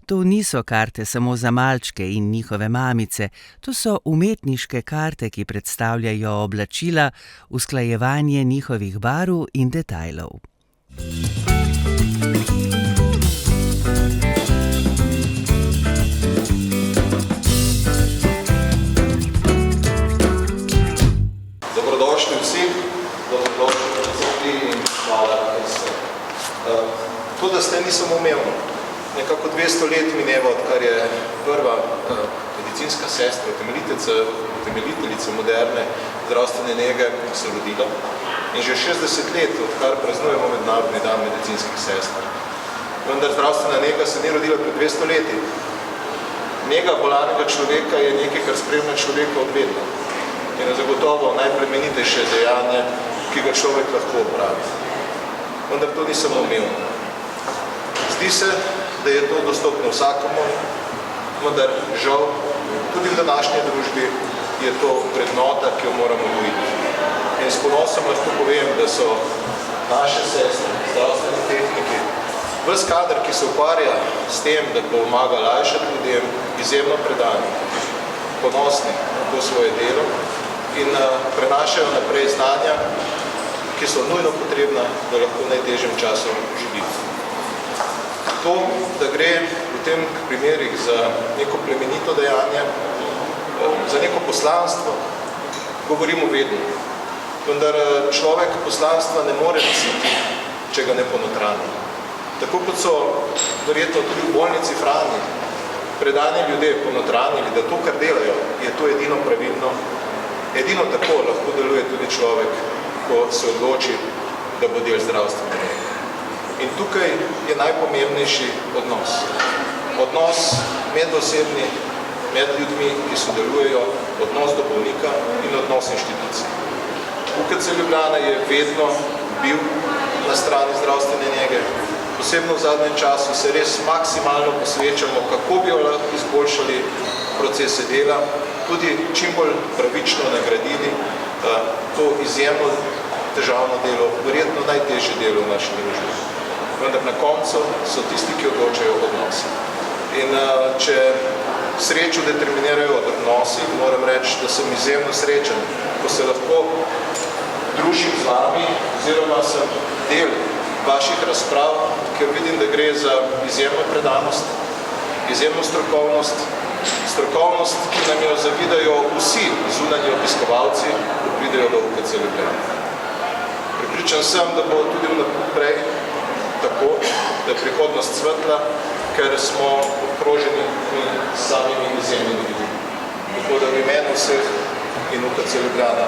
To niso karte samo za malčke in njihove mamice, to so umetniške karte, ki predstavljajo oblačila, usklajevanje njihovih barv in detajlov. Dobrodošli vsi, dobrodošli vsi in hvala, da ste. To, da ste, nisem umevno. Nekako 200 let mineva, odkar je prva medicinska sestra, utemeljiteljica moderne zdravstvene nege se rodila. In že 60 let, odkar praznujemo Mednarodni dan medicinskih sester. Vendar zdravstvena nega se ni rodila pred 200 leti. Nega bolanega človeka je nekaj, kar spremlja človeka od vedno. In je zagotovo najplemenitejše dejanje, ki ga človek lahko opravi. Vendar to ni samo umevno. Zdi se, da je to dostopno vsakomu, vendar žal, tudi v današnji družbi je to vrednota, ki jo moramo gojiti. In s ponosom lahko povem, da so naše sestre, zdravstveni tehniki, ves kader, ki se ukvarja s tem, da pomaga lajšati ljudem, izjemno predani, ponosni na to svoje delo in prenašajo naprej znanja, ki so nujno potrebna, da lahko v najtežjem času živimo. To, da gre v tem primerih za neko plemenito dejanje, za neko poslanstvo, govorimo vedno. Vendar človek poslanstva ne more nositi, če ga ne ponotrani. Tako kot so verjetno tudi v bolnici Frani predani ljudje ponotranili, da to, kar delajo, je to edino pravilno. Edino tako lahko deluje tudi človek, ko se odloči, da bo del zdravstvene nege. In tukaj je najpomembnejši odnos. Odnos medosebni, med ljudmi, ki sodelujejo, odnos do bolnika in odnos inštitucij. UKC Ljubljana je vedno bil na strani zdravstvene nege. Posebno v zadnjem času se res maksimalno posvečamo, kako bi jo lahko izboljšali procese dela, tudi čim bolj pravično nagradili to izjemno težavno delo, verjetno najtežje delo v naši družbi. Vendar na koncu so tisti, ki odločajo odnosi. In če srečo determinirajo odnosi, moram reči, da sem izjemno srečen, ko se lahko družim z vami, oziroma sem del vaših razprav, ker vidim, da gre za izjemno predanost, izjemno strokovnost, ki nam jo zavidajo vsi zunanji obiskovalci, ko pridejo v UKC Ljubljana. Pripričan sem, da bo tudi naprej tako, da je prihodnost svetla, ker smo obkroženi s samimi izjemnimi ljudmi. Tako da v imenu vseh in UKC Ljubljana